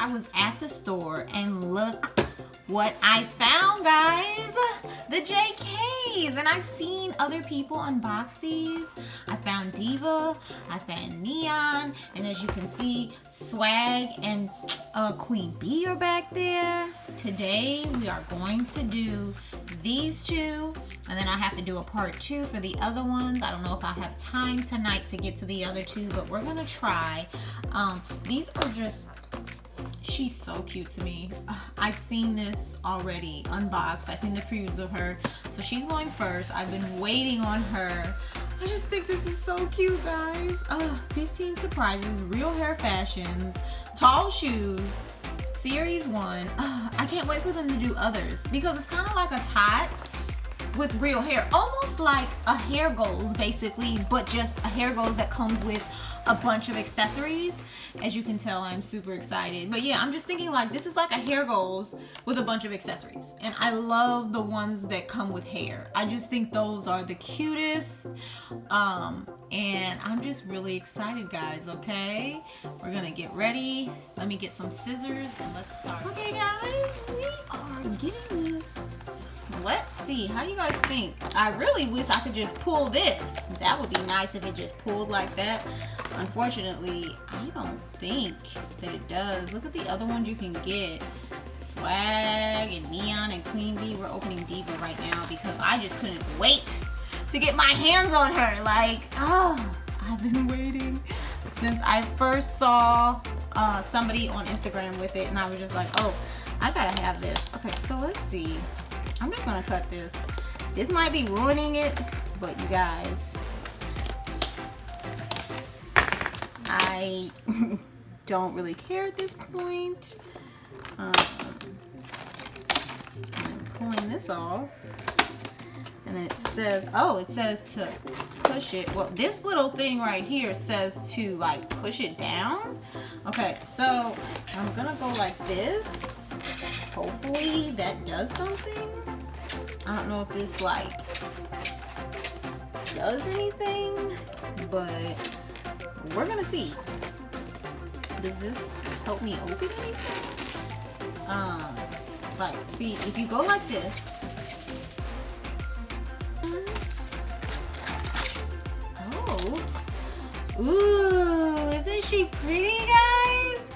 I was at the store and look what I found, guys. The JKs. And I've seen other people unbox these. I found Diva, I found Neon, and as you can see, Swag and Queen Bee are back there. Today we are going to do these two, and then I have to do a part 2 for the other ones. I don't know if I have time tonight to get to the other 2, but we're gonna try. These are just, she's so cute to me. I've seen this already unboxed. I've seen the previews of her. So she's going first. I've been waiting on her. I just think this is so cute, guys. 15 surprises, real hair fashions, tall shoes, series 1. I can't wait for them to do others because it's kind of like a tot with real hair, almost like a hair goals basically, but just a hair goals that comes with a bunch of accessories. As you can tell, I'm super excited. But yeah, I'm just thinking like this is like a hair goals with a bunch of accessories. And I love the ones that come with hair. I just think those are the cutest. And I'm just really excited, guys, okay? We're gonna get ready. Let me get some scissors and let's start. Okay, guys, we are getting this. Let's see, how do you guys think? I really wish I could just pull this. That would be nice if it just pulled like that. Unfortunately, I don't think that it does. Look at the other ones you can get. Swag and Neon and Queen Bee. We're opening Diva right now because I just couldn't wait to get my hands on her. Like, I've been waiting since I first saw somebody on Instagram with it, and I was just like, oh, I gotta have this. Okay, so let's see. I'm just gonna cut this. This might be ruining it, but you guys, I don't really care at this point. I'm pulling this off. And then it says, oh, it says to push it. Well, this little thing right here says to like push it down. Okay, so I'm gonna go like this. Hopefully that does something. I don't know if this like does anything, but we're gonna see. Does this help me open anything? Like, see, if you go like this. Oh. Ooh, isn't she pretty, guys?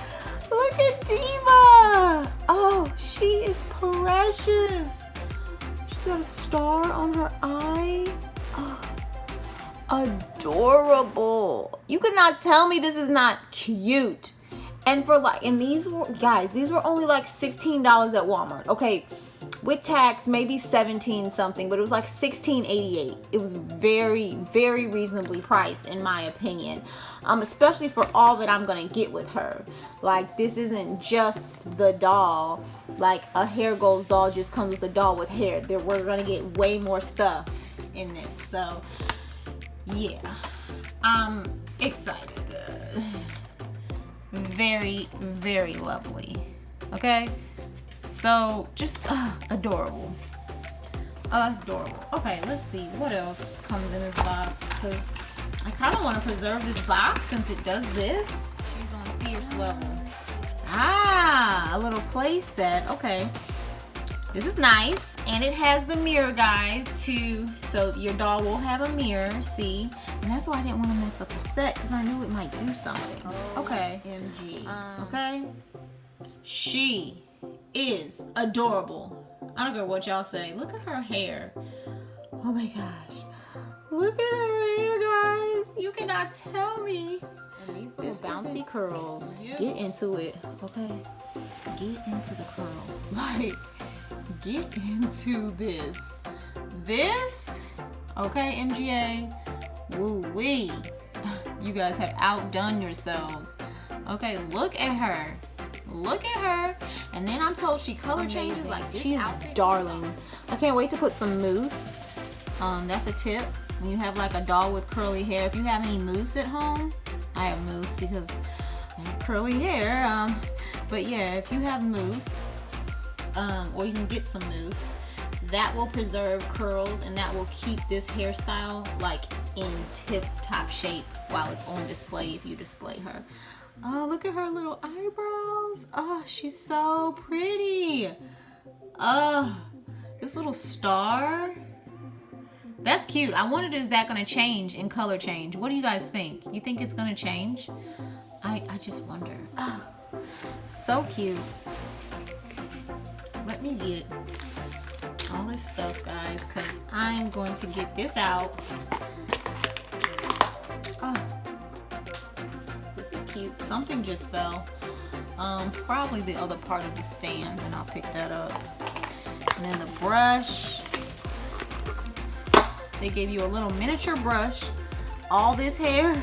Look at Diva. Oh, she is precious. She's got a star on her eye. Oh, adorable. You could not tell me this is not cute. And for like, and these were, guys, these were only like $16 at Walmart. Okay, with tax, maybe 17 something, but it was like $16.88. It was very, very reasonably priced in my opinion. Especially for all that I'm gonna get with her. Like, this isn't just the doll. Like a hair goals doll just comes with a doll with hair. We're gonna get way more stuff in this. So yeah, I'm excited. Very, very lovely. Okay, so just adorable. Adorable. Okay, let's see what else comes in this box, because I kind of want to preserve this box since it does this. She's on fierce level. A little play set. Okay, this is nice, and it has the mirror, guys, too, so your doll will have a mirror. See, and that's why I didn't want to mess up the set, because I knew it might do something. Okay, MG. Okay, she is adorable. I don't care what y'all say. Look at her hair. Oh my gosh, look at her hair, guys. You cannot tell me. And these little bouncy curls. Get into it. Okay, get into the curl. Like, get into this. Okay, MGA. Woo-wee. You guys have outdone yourselves. Okay, look at her. Look at her. And then I'm told she color changes. Like, this. She is darling. I can't wait to put some mousse. That's a tip. When you have like a doll with curly hair, if you have any mousse at home, I have mousse because I have curly hair. But yeah, if you have mousse, or you can get some mousse, that will preserve curls and that will keep this hairstyle like in tip-top shape while it's on display if you display her. Oh, look at her little eyebrows. Oh, she's so pretty. Oh, this little star. That's cute. I wondered, is that going to change in color change? What do you guys think? You think it's going to change? I just wonder. Oh, so cute. Let me get all this stuff, guys, because I'm going to get this out. Oh, this is cute. Something just fell. Probably the other part of the stand, and I'll pick that up. And then the brush. They gave you a little miniature brush. All this hair.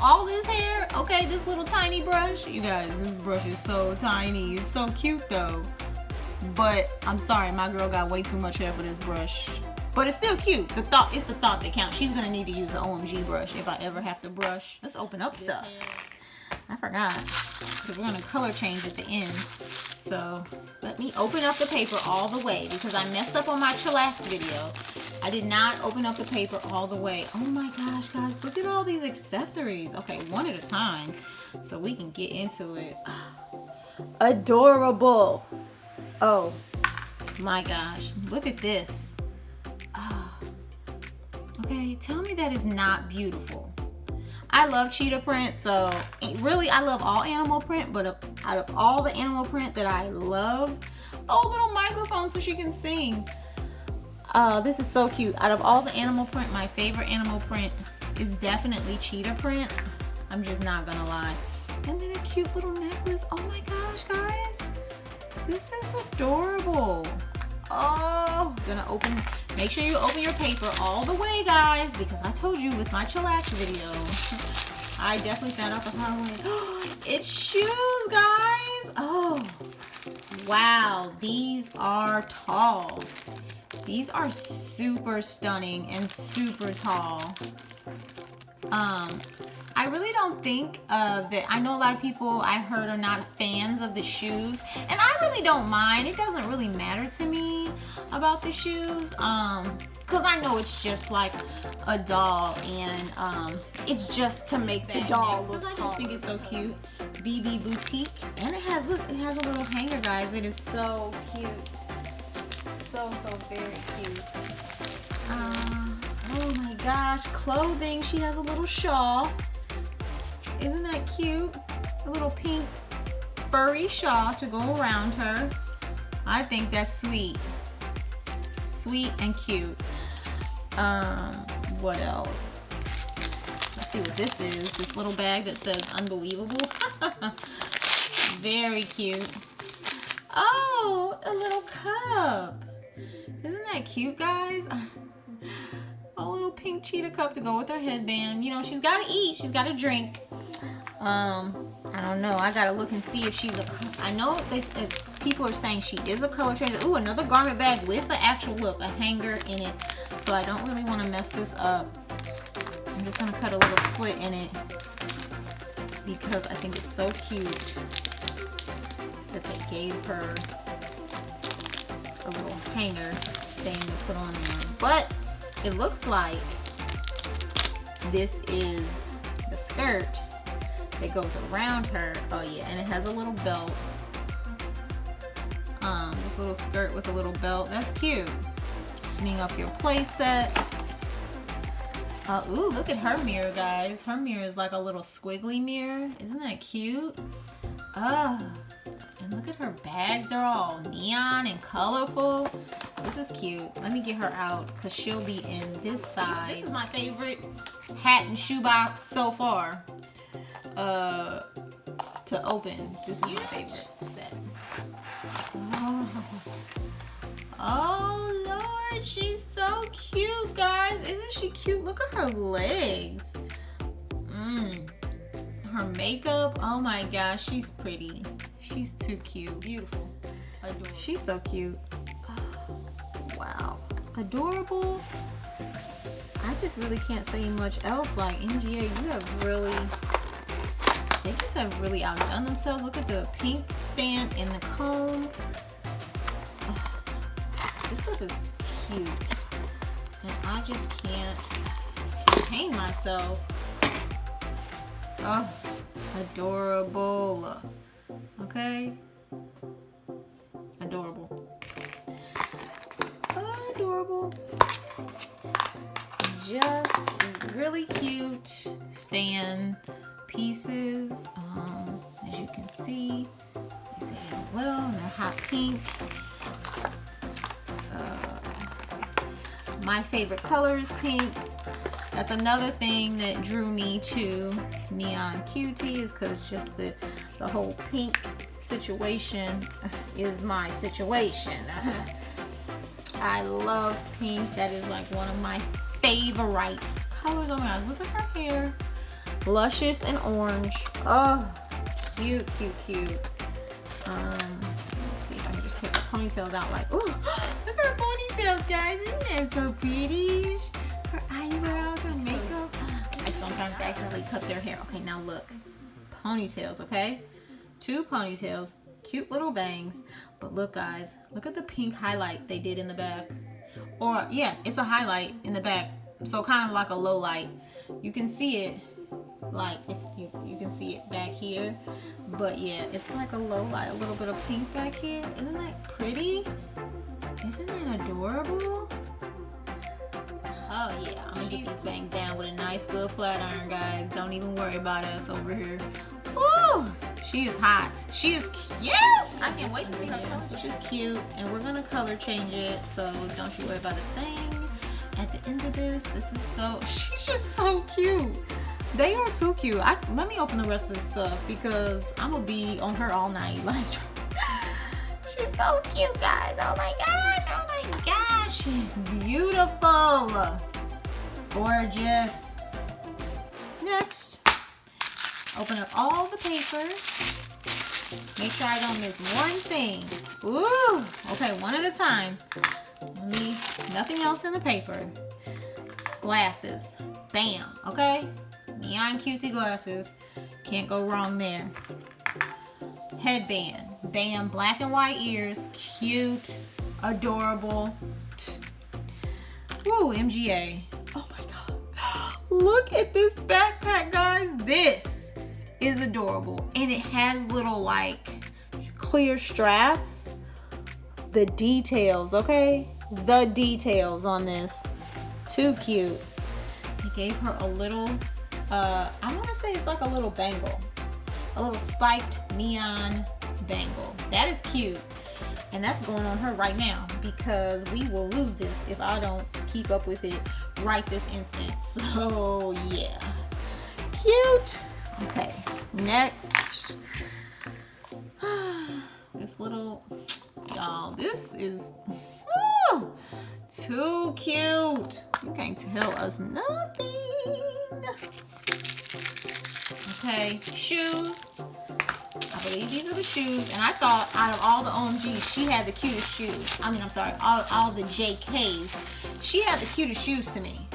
All this hair. Okay, this little tiny brush. You guys, this brush is so tiny. It's so cute though. But I'm sorry, my girl got way too much hair for this brush. But it's still cute. It's the thought that counts. She's gonna need to use an OMG brush if I ever have to brush. Let's open up stuff. I forgot. Because we're gonna color change at the end. So let me open up the paper all the way because I messed up on my chillax video. I did not open up the paper all the way. Oh my gosh, guys, look at all these accessories. Okay, one at a time so we can get into it. Adorable. Oh my gosh, look at this. Oh. Okay, tell me that is not beautiful. I love cheetah print, so really I love all animal print, but out of all the animal print that I love, oh, little microphone so she can sing. This is so cute. Out of all the animal print, my favorite animal print is definitely cheetah print. I'm just not gonna lie. And then a cute little necklace. Oh my gosh, guys. This is adorable. Oh, gonna open, make sure you open your paper all the way, guys, because I told you with my chillax video, I definitely found out the hard way. It's shoes, guys. Oh, wow. These are tall. These are super stunning and super tall. I really don't think that, I know a lot of people I've heard are not fans of the shoes, and I really don't mind. It doesn't really matter to me about the shoes, because I know it's just like a doll, and it's just to make the doll look tall. I just think it's so cute. BB Boutique, and it has, look, it has a little hanger, guys. It is so cute. So very cute. Oh my gosh, clothing. She has a little shawl. Isn't that cute? A little pink furry shawl to go around her. I think that's sweet. Sweet and cute. What else? Let's see what this is. This little bag that says unbelievable. Very cute. Oh, a little cup. Isn't that cute, guys? A little pink cheetah cup to go with her headband. You know, she's got to eat. She's got to drink. I don't know. I got to look and see if she's a... I know people are saying she is a color changer. Ooh, another garment bag with the actual look, a hanger in it. So I don't really want to mess this up. I'm just going to cut a little slit in it because I think it's so cute that they gave her a little hanger thing to put on there. But it looks like this is the skirt that goes around her. Oh yeah, and it has a little belt. This little skirt with a little belt. That's cute. Opening up your play set. Ooh, look at her mirror, guys. Her mirror is like a little squiggly mirror. Isn't that cute? And look at her bags. They're all neon and colorful. This is cute. Let me get her out because she'll be in this side. This is my favorite hat and shoebox so far to open. This is my favorite set. Oh Lord, she's so cute, guys. Isn't she cute? Look at her legs. Her makeup. Oh my gosh, she's pretty. She's too cute. Beautiful. Adorable. She's so cute. Oh, wow. Adorable. I just really can't say much else. Like, NGA, you have really... They just have really outdone themselves. Look at the pink stand and the comb. Oh, this stuff is cute. And I just can't contain myself. Oh, adorable. Okay. Adorable. Adorable. Just really cute stand pieces. As you can see, they say well, and they're hot pink. My favorite color is pink. That's another thing that drew me to Neon Cutie, is because just the whole pink situation is my situation. I love pink. That is like one of my favorite colors. Oh my god, look at her hair. Luscious and orange. Oh, cute, cute, cute. Let's see if I can just take her ponytails out like, ooh, look at her ponytails, guys. Isn't that so pretty? Her eyebrows, her makeup. I sometimes accidentally cut their hair. Okay, now look. Ponytails, okay? 2 ponytails. Cute little bangs. But look, guys. Look at the pink highlight they did in the back. Or, yeah, it's a highlight in the back. So kind of like a low light. You can see it. Like, if you can see it back here. But, yeah, it's like a low light. A little bit of pink back here. Isn't that pretty? Isn't that adorable? Oh yeah, I'm gonna get these bangs down with a nice good flat iron, guys. Don't even worry about us over here. Woo! She is hot. She is cute! I can't wait to see her color. Which is cute. And we're gonna color change it, so don't you worry about a thing. At the end of this is so, she's just so cute. They are too cute. Let me open the rest of this stuff because I'm gonna be on her all night. Like, she's so cute, guys. Oh my gosh, oh my gosh. She's beautiful. Gorgeous. Next, open up all the paper. Make sure I don't miss one thing. Ooh, okay, one at a time. Nothing else in the paper. Glasses. Bam, okay? Neon Cutie glasses. Can't go wrong there. Headband. Bam, black and white ears. Cute. Adorable. Woo, MGA. Oh my god. Look at this backpack, guys. This is adorable. And it has little like clear straps. The details, okay? The details on this. Too cute. They gave her a little, I want to say it's like a little bangle. A little spiked neon bangle. That is cute. And that's going on her right now because we will lose this if I don't keep up with it right this instant. So yeah, cute. Okay, next. This little, y'all, this is too cute. You can't tell us nothing. Okay, shoes. I believe these are the shoes, and I thought out of all the OMGs, she had the cutest shoes. I mean, I'm sorry, all the JKs, she had the cutest shoes to me.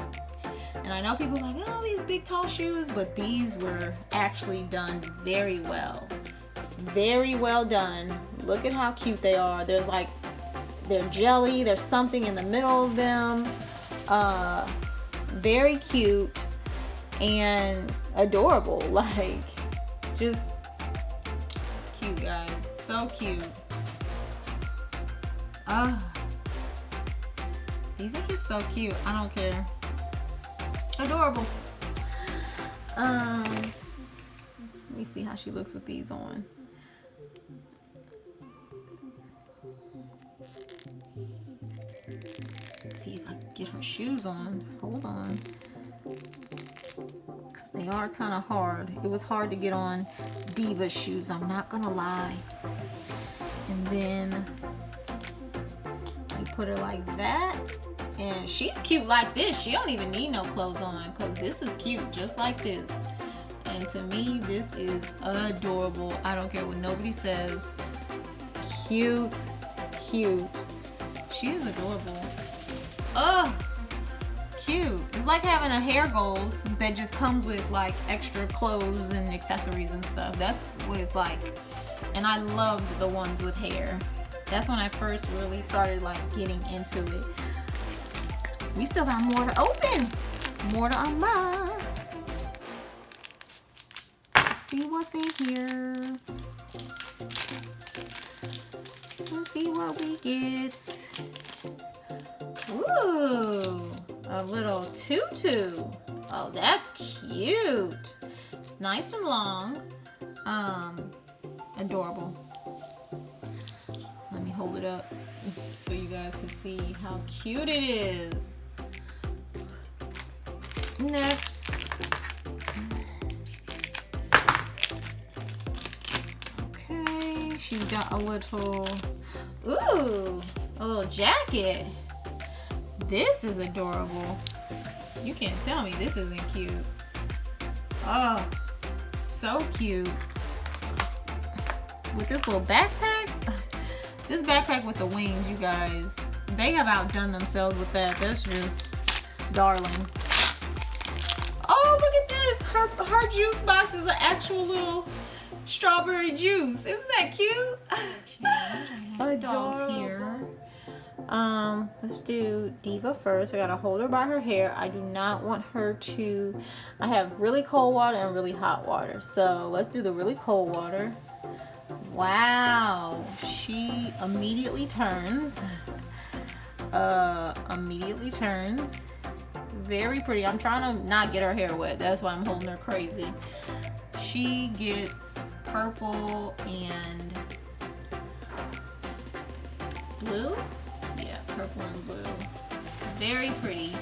And I know people are like, oh, these big tall shoes, but these were actually done very well. Very well done. Look at how cute they are. They're like, they're jelly. There's something in the middle of them. Very cute and adorable. Like, just cute, guys. So cute. These are just so cute. I don't care. Adorable. Let me see how she looks with these on. Let's see if I can get her shoes on. Hold on. Because they are kind of hard. It was hard to get on Diva shoes, I'm not gonna lie. And then you put her like that. And she's cute like this. She don't even need no clothes on because this is cute just like this. And to me, this is adorable. I don't care what nobody says. Cute, cute. She is adorable. Oh, cute. It's like having a hair goals that just comes with like extra clothes and accessories and stuff. That's what it's like. And I loved the ones with hair. That's when I first really started like getting into it. We still got more to open. More to unbox. see what's in here. Let's see what we get. Ooh, a little tutu. Oh, that's cute. It's nice and long. Adorable. Let me hold it up so you guys can see how cute it is. Next. Okay, she's got a little, ooh, a little jacket. This is adorable. You can't tell me this isn't cute. Oh, so cute. With this little backpack. This backpack with the wings, you guys. They have outdone themselves with that. That's just darling. Oh, look at this. Her juice box is an actual little strawberry juice. Isn't that cute? Adorable. Here. Let's do Diva first. I gotta hold her by her hair. I do not want her to, I have really cold water and really hot water. So let's do the really cold water. Wow, she immediately turns. Very pretty. I'm trying to not get her hair wet. That's why I'm holding her crazy. She gets purple and blue. Yeah, purple and blue. Very pretty.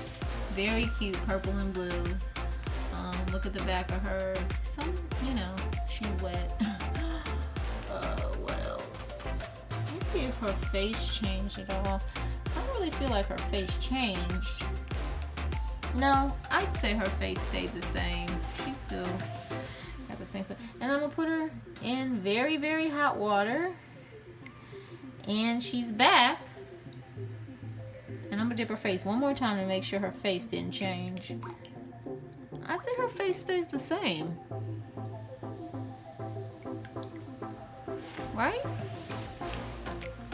Very cute, purple and blue. Look at the back of her. Some, you know, she's wet. What else? Let me see if her face changed at all. I don't really feel like her face changed. No, I'd say her face stayed the same. She's still got the same thing. And I'm gonna put her in very, very hot water. And she's back. And I'm gonna dip her face one more time to make sure her face didn't change. I say her face stays the same. Right?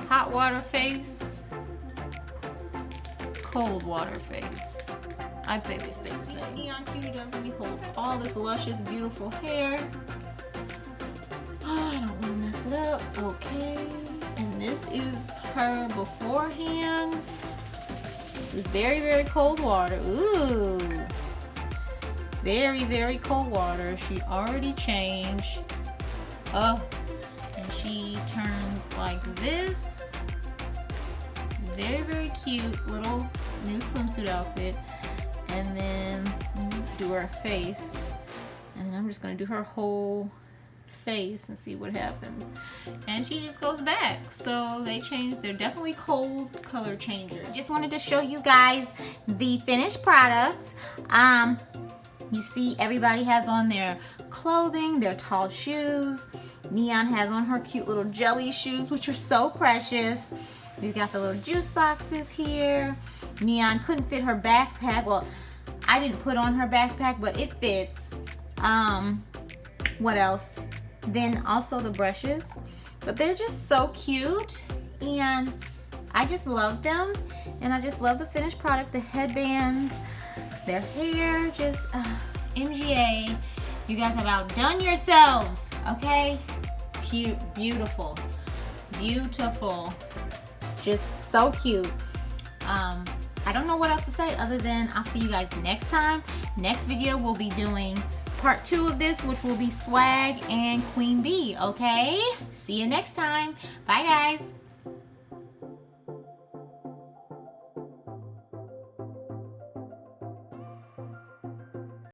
Hot water face, cold water face. I'd say they stay the same. Neon Cutie does. Let me hold all this luscious, beautiful hair. Oh, I don't want to mess it up. Okay. And this is her beforehand. This is very, very cold water. Ooh. Very, very cold water. She already changed. Oh. And she turns like this. Very, very cute little new swimsuit outfit. And then do her face. And then I'm just going to do her whole face and see what happens. And she just goes back. So they changed. They're definitely cold color changer. Just wanted to show you guys the finished product. You see everybody has on their clothing, their tall shoes. Neon has on her cute little jelly shoes, which are so precious. We've got the little juice boxes here. Neon couldn't fit her backpack. Well, I didn't put on her backpack, but it fits. What else? Then also the brushes. But they're just so cute. And I just love them. And I just love the finished product, the headbands, their hair, just MGA. You guys have outdone yourselves, okay? Cute, beautiful, beautiful, just so cute. I don't know what else to say other than I'll see you guys next time. Next video we'll be doing part 2 of this, which will be swag and Queen Bee, okay? See you next time. Bye guys.